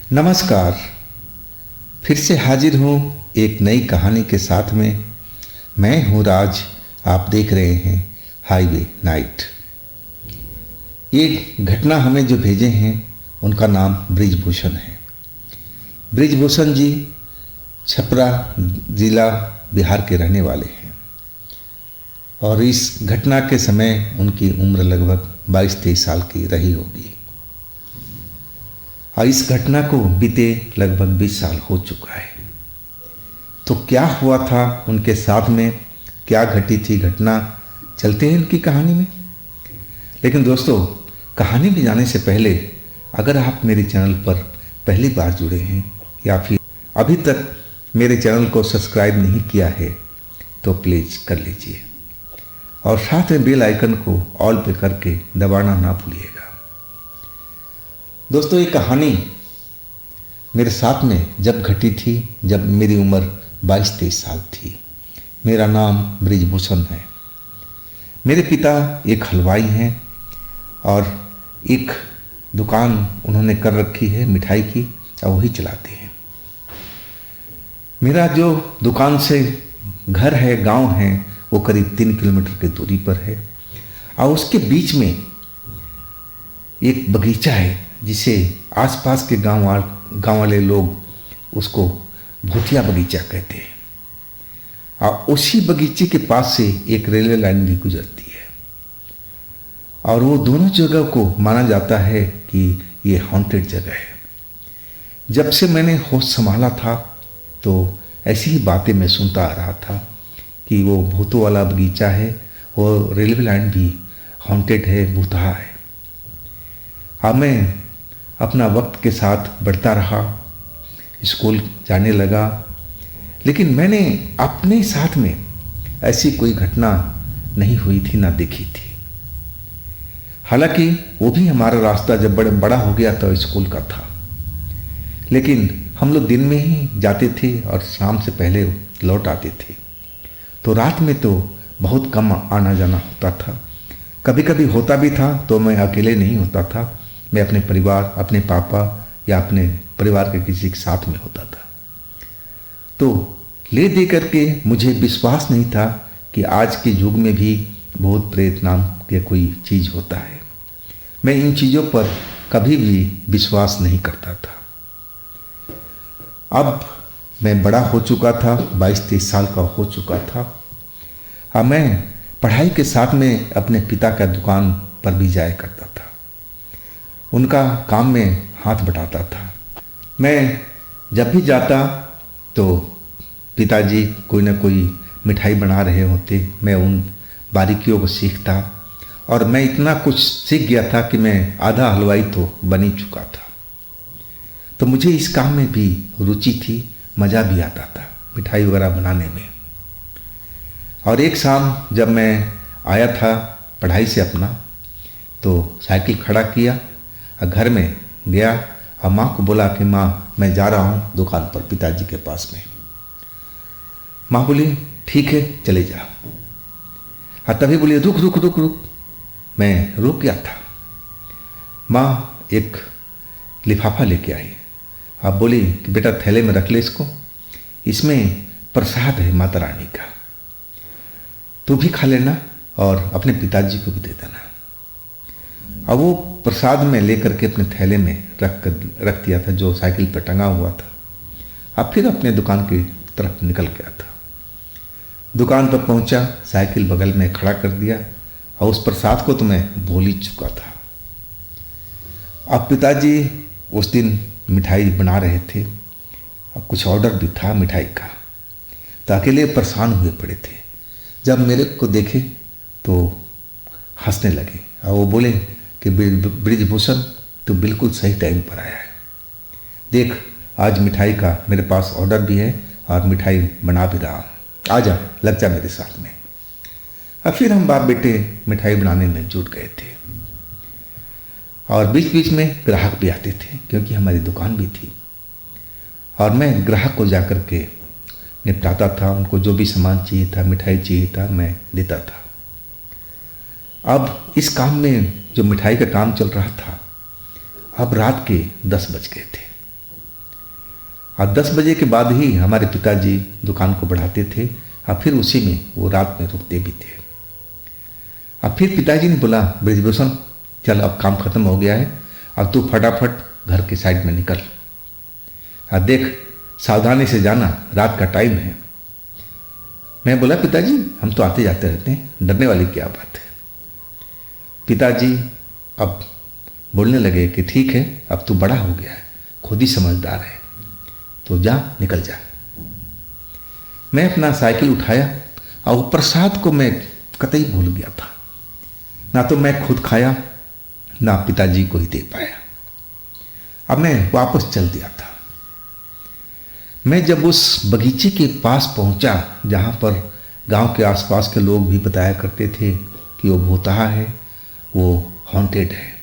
नमस्कार। फिर से हाजिर हूँ एक नई कहानी के साथ में। मैं हूँ राज। आप देख रहे हैं हाईवे नाइट। ये घटना हमें जो भेजे हैं उनका नाम बृजभूषण है। बृजभूषण जी छपरा जिला बिहार के रहने वाले हैं और इस घटना के समय उनकी उम्र लगभग 22-23 साल की रही होगी और इस घटना को बीते लगभग 20 साल हो चुका है। तो क्या हुआ था उनके साथ में, क्या घटी थी घटना, चलते हैं इनकी कहानी में। लेकिन दोस्तों, कहानी में जाने से पहले अगर आप मेरे चैनल पर पहली बार जुड़े हैं या फिर अभी तक मेरे चैनल को सब्सक्राइब नहीं किया है तो प्लीज़ कर लीजिए और साथ में बेल आइकन को ऑल पे करके दबाना ना भूलिएगा। दोस्तों, ये कहानी मेरे साथ में जब घटी थी जब मेरी उम्र 22-23 साल थी। मेरा नाम बृजभूषण है। मेरे पिता एक हलवाई हैं और एक दुकान उन्होंने कर रखी है मिठाई की और वही चलाते हैं। मेरा जो दुकान से घर है, गांव है, वो करीब 3 किलोमीटर की दूरी पर है और उसके बीच में एक बगीचा है जिसे आसपास के गांव वाले लोग उसको भूतिया बगीचा कहते हैं और उसी बगीचे के पास से एक रेलवे लाइन भी गुजरती है और वो दोनों जगह को माना जाता है कि ये हॉन्टेड जगह है। जब से मैंने होश संभाला था तो ऐसी ही बातें मैं सुनता आ रहा था कि वो भूतों वाला बगीचा है और रेलवे लाइन भी हॉन्टेड है, भूतहा है। हाँ, मैं अपना वक्त के साथ बढ़ता रहा, स्कूल जाने लगा, लेकिन मैंने अपने साथ में ऐसी कोई घटना नहीं हुई थी, ना देखी थी। हालांकि वो भी हमारा रास्ता जब बड़ा हो गया तो स्कूल का था, लेकिन हम लोग दिन में ही जाते थे और शाम से पहले लौट आते थे। तो रात में तो बहुत कम आना जाना होता था। कभी कभी होता भी था तो मैं अकेले नहीं होता था, मैं अपने परिवार, अपने पापा या अपने परिवार के किसी के साथ में होता था। तो ले दे करके मुझे विश्वास नहीं था कि आज के युग में भी भूत प्रेत नाम के कोई चीज़ होता है। मैं इन चीज़ों पर कभी भी विश्वास नहीं करता था। अब मैं बड़ा हो चुका था, 22-23 साल का हो चुका था। अब मैं पढ़ाई के साथ में अपने पिता का दुकान पर भी जाया करता था। उनका काम में हाथ बटाता था। मैं जब भी जाता तो पिताजी कोई ना कोई मिठाई बना रहे होते, मैं उन बारीकियों को सीखता और मैं इतना कुछ सीख गया था कि मैं आधा हलवाई तो बन ही चुका था। तो मुझे इस काम में भी रुचि थी, मज़ा भी आता था मिठाई वगैरह बनाने में। और एक शाम जब मैं आया था पढ़ाई से अपना, तो साइकिल खड़ा किया और घर में गया और माँ को बोला कि माँ, मैं जा रहा हूँ दुकान पर पिताजी के पास में। माँ बोली ठीक है चले जा। हाँ, तभी बोली रुक रुक रुक रुक। मैं रुक गया था। माँ एक लिफाफा लेके आई। आप बोली कि बेटा थैले में रख ले इसको, इसमें प्रसाद है माता रानी का, तू भी खा लेना और अपने पिताजी को भी दे देना। अब वो प्रसाद में लेकर के अपने थैले में रख दिया था जो साइकिल पर टंगा हुआ था। अब फिर अपने दुकान की तरफ निकल गया था। दुकान पर पहुंचा, साइकिल बगल में खड़ा कर दिया और उस प्रसाद को तो मैं भूल ही चुका था। अब पिताजी उस दिन मिठाई बना रहे थे और कुछ ऑर्डर भी था मिठाई का, तो अकेले परेशान हुए पड़े थे। जब मेरे को देखे तो हंसने लगे और वो बोले कि बृजभूषण, तू बिल्कुल सही टाइम पर आया है। देख, आज मिठाई का मेरे पास ऑर्डर भी है और मिठाई बना भी रहा हूँ, आ जा, लग जा मेरे साथ में। और फिर हम बाप बेटे मिठाई बनाने में जुट गए थे और बीच बीच में ग्राहक भी आते थे क्योंकि हमारी दुकान भी थी और मैं ग्राहक को जा कर के निपटाता था। उनको जो भी सामान चाहिए था, मिठाई चाहिए था, मैं देता था। अब इस काम में जो मिठाई का काम चल रहा था, अब रात के 10 बज गए थे और 10 बजे के बाद ही हमारे पिताजी दुकान को बढ़ाते थे और फिर उसी में वो रात में रुकते भी थे। अब फिर पिताजी ने बोला, ब्रिजभूषण चल अब काम खत्म हो गया है, अब तू फटाफट घर के साइड में निकल और देख सावधानी से जाना, रात का टाइम है। मैं बोला, पिताजी हम तो आते जाते रहते हैं, डरने वाली क्या बात है। पिताजी अब बोलने लगे कि ठीक है अब तू बड़ा हो गया है, खुद ही समझदार है, तो जा निकल जा। मैं अपना साइकिल उठाया और प्रसाद को मैं कतई भूल गया था। ना तो मैं खुद खाया ना पिताजी को ही दे पाया। अब मैं वापस चल दिया था। मैं जब उस बगीचे के पास पहुंचा जहां पर गांव के आसपास के लोग भी बताया करते थे कि वो भूतहा है, वो हॉन्टेड है।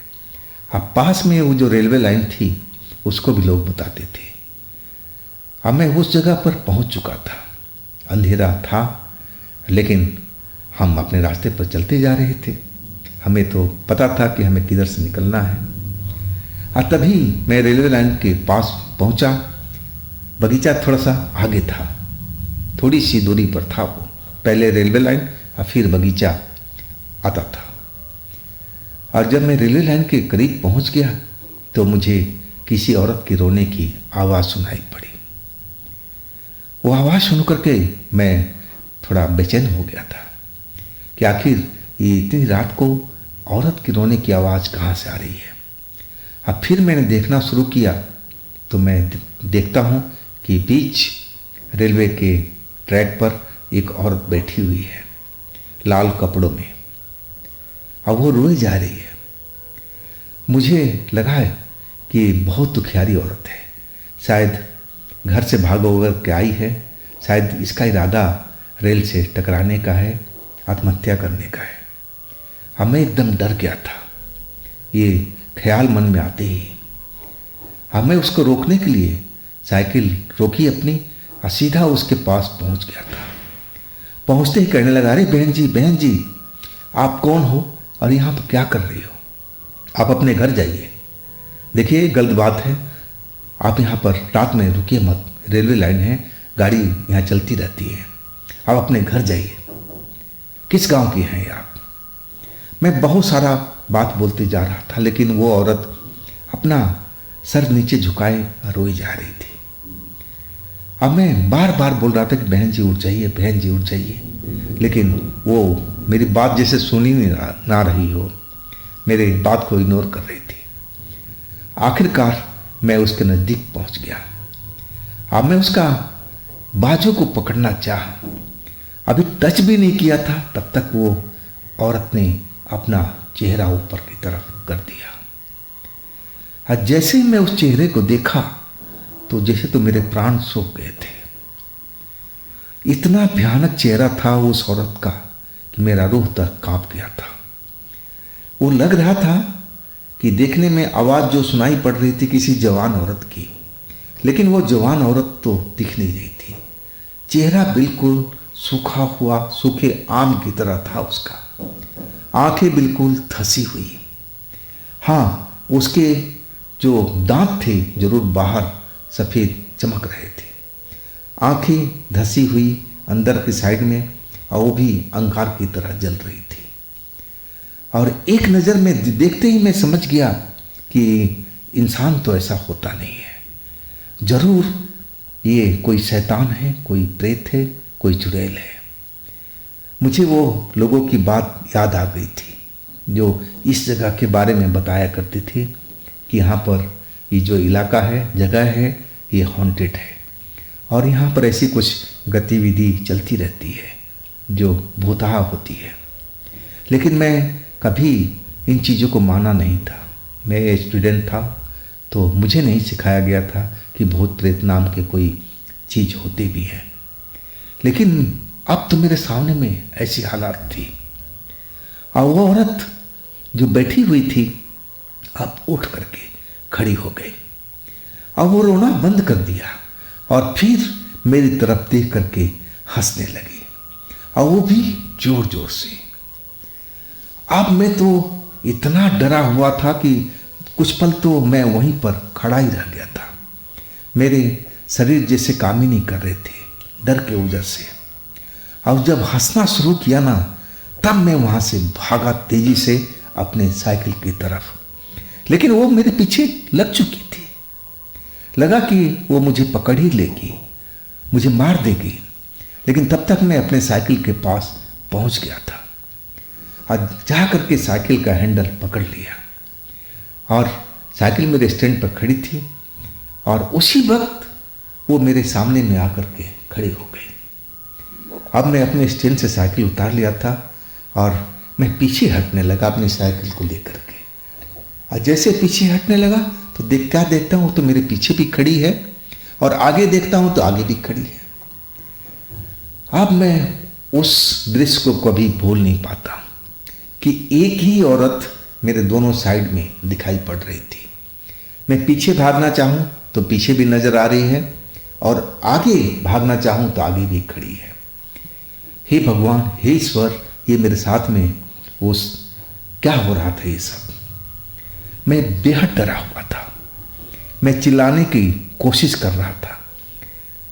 अब पास में वो जो रेलवे लाइन थी उसको भी लोग बताते थे। अब मैं उस जगह पर पहुंच चुका था। अंधेरा था लेकिन हम अपने रास्ते पर चलते जा रहे थे। हमें तो पता था कि हमें किधर से निकलना है। और तभी मैं रेलवे लाइन के पास पहुंचा। बगीचा थोड़ा सा आगे था, थोड़ी सी दूरी पर था वो। पहले रेलवे लाइन और फिर बगीचा आता था। और जब मैं रेलवे लाइन के करीब पहुंच गया तो मुझे किसी औरत की रोने की आवाज़ सुनाई पड़ी। वो आवाज़ सुन करके मैं थोड़ा बेचैन हो गया था कि आखिर ये इतनी रात को औरत की रोने की आवाज़ कहाँ से आ रही है। अब फिर मैंने देखना शुरू किया तो मैं देखता हूँ कि बीच रेलवे के ट्रैक पर एक औरत बैठी हुई है लाल कपड़ों में, और वो रोई जा रही है। मुझे लगा है कि बहुत दुखियारी औरत है, शायद घर से भाग होकर के आई है, शायद इसका इरादा रेल से टकराने का है, आत्महत्या करने का है। अब मैं एकदम डर गया था ये ख्याल मन में आते ही। अब मैं उसको रोकने के लिए साइकिल रोकी अपनी और सीधा उसके पास पहुंच गया था। पहुंचते ही कहने लगा, अरे बहन जी आप कौन हो और यहाँ पर क्या कर रही हो? आप अपने घर जाइए। देखिए गलत बात है, आप यहाँ पर रात में रुकिए मत, रेलवे लाइन है, गाड़ी यहाँ चलती रहती है, आप अपने घर जाइए। किस गांव की हैं आप? मैं बहुत सारा बात बोलते जा रहा था लेकिन वो औरत अपना सर नीचे झुकाए रोई जा रही थी। अब मैं बार बार बोल रहा था कि बहन जी उठ जाइए, बहन जी उठ जाइए, लेकिन वो मेरी बात जैसे सुनी ना रही हो, मेरे बात को इग्नोर कर रही थी। आखिरकार मैं उसके नज़दीक पहुंच गया। अब मैं उसका बाजू को पकड़ना चाहा, अभी टच भी नहीं किया था तब तक वो औरत ने अपना चेहरा ऊपर की तरफ कर दिया। और जैसे ही मैं उस चेहरे को देखा तो जैसे तो मेरे प्राण सूख गए थे। इतना भयानक चेहरा था उस औरत का कि मेरा रूह तक कांप गया था। वो लग रहा था कि देखने में आवाज़ जो सुनाई पड़ रही थी किसी जवान औरत की, लेकिन वो जवान औरत तो दिख नहीं रही थी। चेहरा बिल्कुल सूखा हुआ, सूखे आम की तरह था उसका। आंखें बिल्कुल धसी हुई। हाँ, उसके जो दांत थे जरूर बाहर सफ़ेद चमक रहे थे। आंखें धसी हुई अंदर की साइड में, और वो भी अंगार की तरह जल रही थी। और एक नज़र में देखते ही मैं समझ गया कि इंसान तो ऐसा होता नहीं है, जरूर ये कोई शैतान है, कोई प्रेत है, कोई चुड़ैल है। मुझे वो लोगों की बात याद आ गई थी जो इस जगह के बारे में बताया करते थे कि यहाँ पर ये जो इलाका है, जगह है, ये हॉन्टेड है और यहाँ पर ऐसी कुछ गतिविधि चलती रहती है जो भूतहा होती है। लेकिन मैं कभी इन चीज़ों को माना नहीं था। मैं स्टूडेंट था तो मुझे नहीं सिखाया गया था कि भूत प्रेत नाम के कोई चीज़ होती भी है। लेकिन अब तो मेरे सामने में ऐसी हालात थी और वो औरत जो बैठी हुई थी अब उठ करके खड़ी हो गई और वो रोना बंद कर दिया और फिर मेरी तरफ देख करके हंसने लगी और वो भी जोर जोर से। अब मैं तो इतना डरा हुआ था कि कुछ पल तो मैं वहीं पर खड़ा ही रह गया था। मेरे शरीर जैसे काम ही नहीं कर रहे थे डर के वजह से। और जब हंसना शुरू किया ना, तब मैं वहाँ से भागा तेजी से अपने साइकिल की तरफ। लेकिन वो मेरे पीछे लग चुकी थी। लगा कि वो मुझे पकड़ ही लेगी, मुझे मार देगी। लेकिन तब तक मैं अपने साइकिल के पास पहुंच गया था और जा करके साइकिल का हैंडल पकड़ लिया और साइकिल मेरे स्टैंड पर खड़ी थी। और उसी वक्त वो मेरे सामने में आकर के खड़ी हो गई। अब मैं अपने स्टैंड से साइकिल उतार लिया था और मैं पीछे हटने लगा अपनी साइकिल को लेकर के। और जैसे पीछे हटने लगा तो क्या देखता हूँ तो मेरे पीछे भी खड़ी है और आगे देखता हूँ तो आगे भी खड़ी है। अब मैं उस दृश्य को कभी भूल नहीं पाता कि एक ही औरत मेरे दोनों साइड में दिखाई पड़ रही थी। मैं पीछे भागना चाहूँ तो पीछे भी नजर आ रही है और आगे भागना चाहूँ तो आगे भी खड़ी है। हे भगवान, हे ईश्वर, ये मेरे साथ में उस क्या हो रहा था ये सब। मैं बेहद डरा हुआ था। मैं चिल्लाने की कोशिश कर रहा था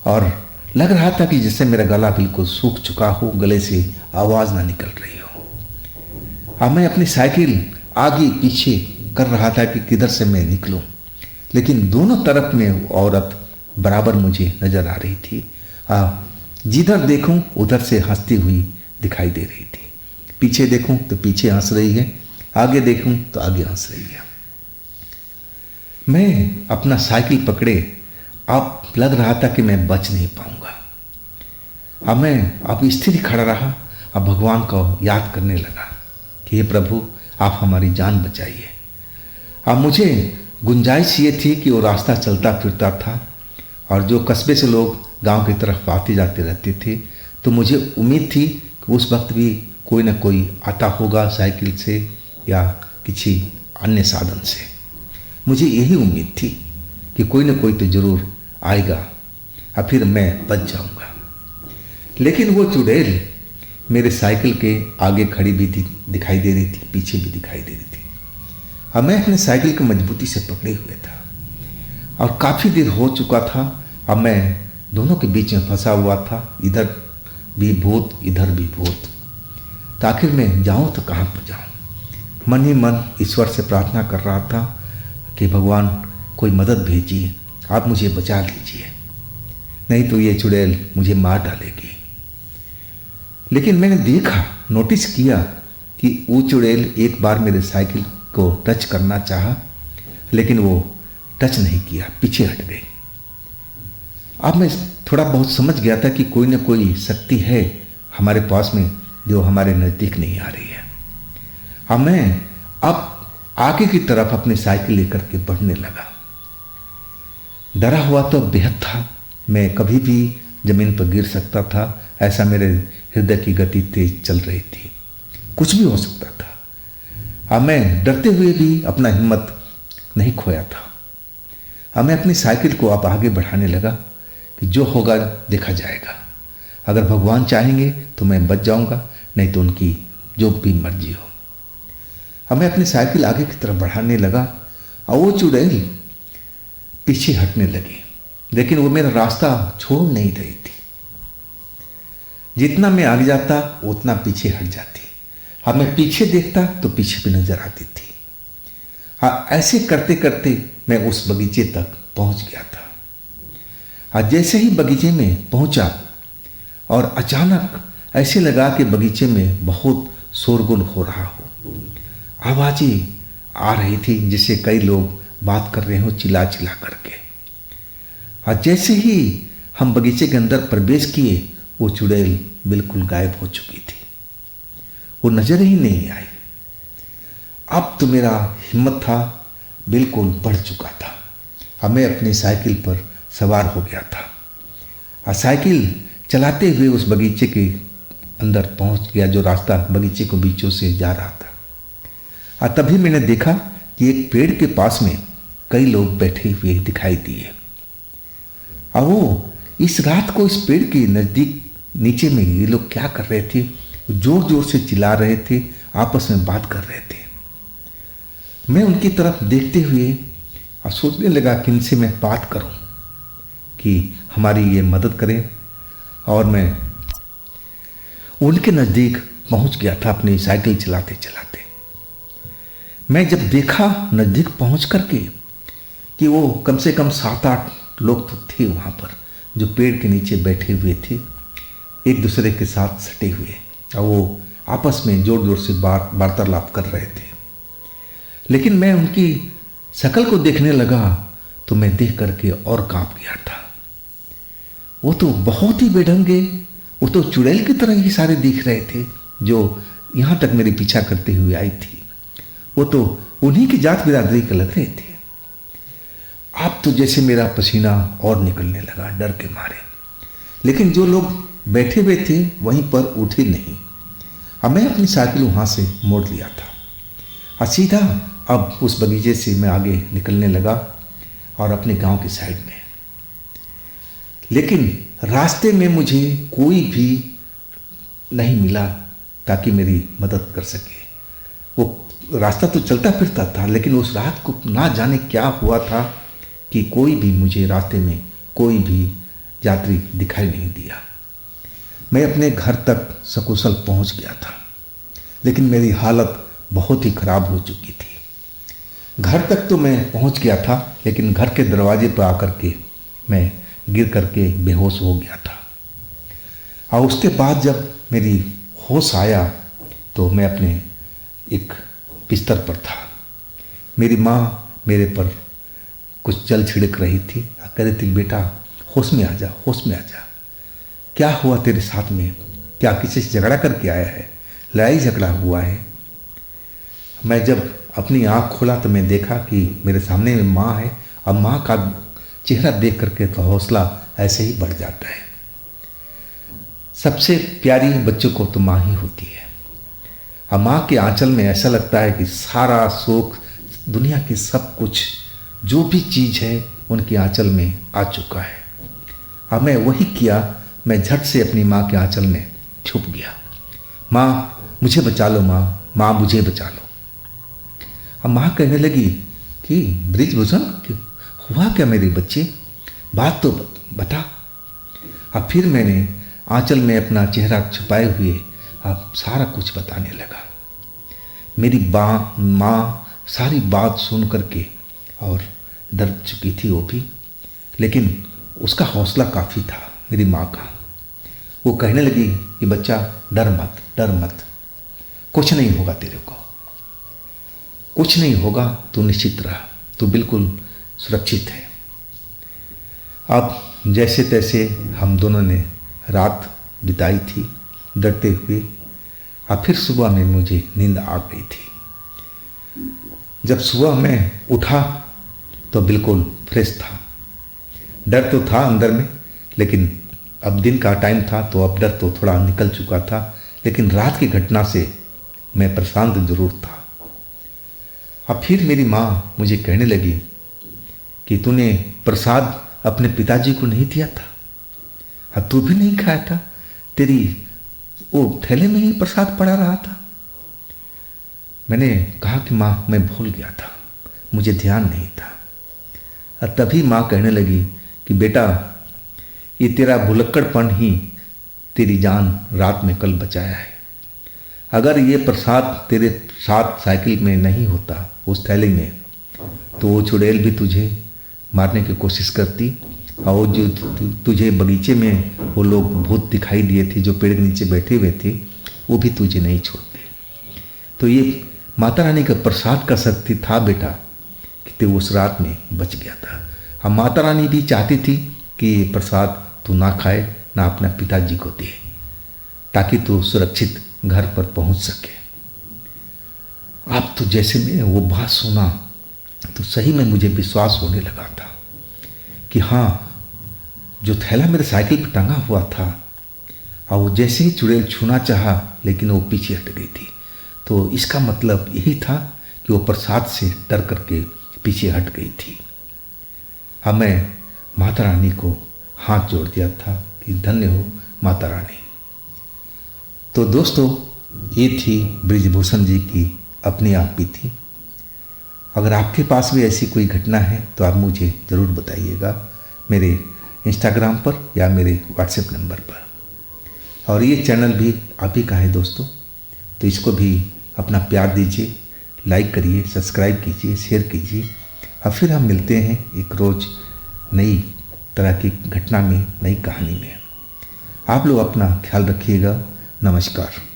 और लग रहा था कि जैसे मेरा गला बिल्कुल सूख चुका हो, गले से आवाज़ ना निकल रही हो। अब मैं अपनी साइकिल आगे पीछे कर रहा था कि किधर से मैं निकलूं। लेकिन दोनों तरफ में औरत बराबर मुझे नजर आ रही थी। जिधर देखूं उधर से हंसती हुई दिखाई दे रही थी। पीछे देखूं तो पीछे हंस रही है, आगे देखूं तो आगे हंस रही है। मैं अपना साइकिल पकड़े, अब लग रहा था कि मैं बच नहीं पाऊंगा। अब मैं स्थिर ही खड़ा रहा। अब भगवान को याद करने लगा कि हे प्रभु, आप हमारी जान बचाइए। अब मुझे गुंजाइश ये थी कि वो रास्ता चलता फिरता था और जो कस्बे से लोग गांव की तरफ आते जाते रहते थे, तो मुझे उम्मीद थी कि उस वक्त भी कोई ना कोई आता होगा साइकिल से या किसी अन्य साधन से। मुझे यही उम्मीद थी कि कोई ना कोई तो जरूर आएगा और फिर मैं बच जाऊंगा। लेकिन वो चुड़ैल मेरे साइकिल के आगे खड़ी भी दिखाई दे रही थी, पीछे भी दिखाई दे रही थी। अब मैं अपने साइकिल को मजबूती से पकड़े हुए था और काफ़ी देर हो चुका था। अब मैं दोनों के बीच में फंसा हुआ था, इधर भी भूत इधर भी भूत। तो आखिर मैं जाऊँ तो कहाँ पर जाऊँ। मन ही मन ईश्वर से प्रार्थना कर रहा था कि भगवान कोई मदद भेजिए, आप मुझे बचा लीजिए, नहीं तो ये चुड़ैल मुझे मार डालेगी। लेकिन मैंने देखा, नोटिस किया कि वो चुड़ैल एक बार मेरे साइकिल को टच करना चाहा, लेकिन वो टच नहीं किया, पीछे हट गई। अब मैं थोड़ा बहुत समझ गया था कि कोई ना कोई शक्ति है हमारे पास में जो हमारे नज़दीक नहीं आ रही है। अब मैं आगे की तरफ अपनी साइकिल लेकर के बढ़ने लगा। डरा हुआ तो बेहद था, मैं कभी भी जमीन पर गिर सकता था, ऐसा मेरे हृदय की गति तेज चल रही थी, कुछ भी हो सकता था। अब मैं डरते हुए भी अपना हिम्मत नहीं खोया था। अब मैं अपनी साइकिल को आगे बढ़ाने लगा कि जो होगा देखा जाएगा। अगर भगवान चाहेंगे तो मैं बच जाऊंगा, नहीं तो उनकी जो भी मर्जी हो। अब मैं अपनी साइकिल आगे की तरफ बढ़ाने लगा और वो चुड़ैल पीछे हटने लगी, लेकिन वो मेरा रास्ता छोड़ नहीं रही थी। जितना मैं आगे जाता उतना पीछे हट जाती। अब मैं पीछे देखता तो पीछे भी नजर आती थी। हाँ, ऐसे करते करते मैं उस बगीचे तक पहुंच गया था। हाँ, जैसे ही बगीचे में पहुंचा और अचानक ऐसे लगा कि बगीचे में बहुत शोरगुल हो रहा हो, आवाज़ें आ रही थी जिससे कई लोग बात कर रहे हो चिल्ला चिल्ला करके। और जैसे ही हम बगीचे के अंदर प्रवेश किए, वो चुड़ैल बिल्कुल गायब हो चुकी थी, वो नजर ही नहीं आई। अब तो मेरा हिम्मत था बिल्कुल बढ़ चुका था। अब मैं अपनी साइकिल पर सवार हो गया था और साइकिल चलाते हुए उस बगीचे के अंदर पहुंच गया, जो रास्ता बगीचे को बीचों से जा रहा था। और तभी मैंने देखा कि एक पेड़ के पास में कई लोग बैठे हुए दिखाई दिए और वो इस रात को इस पेड़ के नज़दीक नीचे में ये लोग क्या कर रहे थे, जोर जोर से चिल्ला रहे थे, आपस में बात कर रहे थे। मैं उनकी तरफ देखते हुए और सोचने लगा कि इनसे मैं बात करूं, कि हमारी ये मदद करें। और मैं उनके नज़दीक पहुंच गया था अपनी साइकिल चलाते चलाते। मैं जब देखा नज़दीक पहुंच करके कि वो कम से कम 7-8 लोग तो थे वहाँ पर, जो पेड़ के नीचे बैठे हुए थे, एक दूसरे के साथ सटे हुए, और वो आपस में जोर जोर से वार्तालाप कर रहे थे। लेकिन मैं उनकी शक्ल को देखने लगा तो मैं देख करके और कांप गया था। वो तो बहुत ही बेढंगे, वो तो चुड़ैल की तरह ही सारे दिख रहे थे जो यहाँ तक मेरे पीछा करते हुए आई थी। वो तो उन्हीं की जात बिरादरी के लग रहे थे। अब तो जैसे मेरा पसीना और निकलने लगा डर के मारे। लेकिन जो लोग बैठे हुए थे वहीं पर उठे नहीं। अब मैं अपनी साइकिल वहाँ से मोड़ लिया था और सीधा अब उस बगीचे से मैं आगे निकलने लगा और अपने गांव की साइड में। लेकिन रास्ते में मुझे कोई भी नहीं मिला ताकि मेरी मदद कर सके। वो रास्ता तो चलता फिरता था, लेकिन उस रात को ना जाने क्या हुआ था कि कोई भी मुझे रास्ते में कोई भी यात्री दिखाई नहीं दिया। मैं अपने घर तक सकुशल पहुंच गया था, लेकिन मेरी हालत बहुत ही खराब हो चुकी थी। घर तक तो मैं पहुंच गया था, लेकिन घर के दरवाजे पर आकर के मैं गिर करके बेहोश हो गया था। और उसके बाद जब मेरी होश आया तो मैं अपने एक बिस्तर पर था। मेरी माँ मेरे पर कुछ जल छिड़क रही थी, कह रही थी, बेटा होश में आ जा, होश में आ जा। क्या हुआ तेरे साथ में? क्या किसी से झगड़ा करके आया है? लड़ाई झगड़ा हुआ है? मैं जब अपनी आँख खोला तो मैं देखा कि मेरे सामने में माँ है, और माँ का चेहरा देख करके तो हौसला ऐसे ही बढ़ जाता है। सबसे प्यारी बच्चों को तो माँ ही होती है, और माँ के आंचल में ऐसा लगता है कि सारा सुख, दुनिया की सब कुछ जो भी चीज़ है उनके आंचल में आ चुका है। अब मैं वही किया, मैं झट से अपनी माँ के आंचल में छुप गया। माँ मुझे बचा लो, माँ, माँ मुझे बचा लो। अब माँ कहने लगी कि ब्रिजभूषण हुआ क्या मेरे बच्चे, बात तो बता। अब फिर मैंने आंचल में अपना चेहरा छुपाए हुए अब सारा कुछ बताने लगा। मेरी माँ सारी बात सुन करके और डर चुकी थी वो भी, लेकिन उसका हौसला काफ़ी था मेरी माँ का। वो कहने लगी कि बच्चा डर मत, डर मत, कुछ नहीं होगा तेरे को, कुछ नहीं होगा, तू निश्चित रह, तू बिल्कुल सुरक्षित है। अब जैसे तैसे हम दोनों ने रात बिताई थी डरते हुए, और फिर सुबह में मुझे नींद आ गई थी। जब सुबह मैं उठा तो बिल्कुल फ्रेश था। डर तो था अंदर में, लेकिन अब दिन का टाइम था तो अब डर तो थोड़ा निकल चुका था, लेकिन रात की घटना से मैं परेशान तो जरूर था। अब फिर मेरी माँ मुझे कहने लगी कि तूने प्रसाद अपने पिताजी को नहीं दिया था, और तू भी नहीं खाया था, तेरी वो थैले में ही प्रसाद पड़ा रहा था। मैंने कहा कि माँ मैं भूल गया था, मुझे ध्यान नहीं था। और तभी माँ कहने लगी कि बेटा ये तेरा भुलक्कड़पन ही तेरी जान रात में कल बचाया है। अगर ये प्रसाद तेरे साथ साइकिल में नहीं होता, उस थैले में, तो वो चुड़ैल भी तुझे मारने की कोशिश करती, और जो तुझे बगीचे में वो लोग भूत दिखाई दिए थे जो पेड़ के नीचे बैठे हुए थे, वो भी तुझे नहीं छोड़ते। तो ये माता रानी का प्रसाद का शक्ति था बेटा कि तू उस रात में बच गया था। हम माता रानी भी चाहती थी कि ये प्रसाद तू ना खाए, ना अपना पिताजी को दे, ताकि तू सुरक्षित घर पर पहुंच सके। अब तो जैसे मैं वो बात सुना तो सही में मुझे विश्वास होने लगा था कि हाँ, जो थैला मेरे साइकिल पर टंगा हुआ था, और वो जैसे ही चुड़ैल छूना चाहा लेकिन वो पीछे हट गई थी, तो इसका मतलब यही था कि वो प्रसाद से डर करके पीछे हट गई थी। अब मैं माता रानी को हाथ जोड़ दिया था कि धन्य हो माता रानी। तो दोस्तों, ये थी ब्रिजभूषण जी की अपनी आप बीती। अगर आपके पास भी ऐसी कोई घटना है तो आप मुझे ज़रूर बताइएगा। मेरे इंस्टाग्राम पर या मेरे व्हाट्सएप नंबर पर। और ये चैनल भी आप ही का है दोस्तों, तो इसको भी अपना प्यार दीजिए, लाइक करिए, सब्सक्राइब कीजिए, शेयर कीजिए। और फिर हम मिलते हैं एक रोज़ नई तरह की घटना में, नई कहानी में। आप लोग अपना ख्याल रखिएगा। नमस्कार।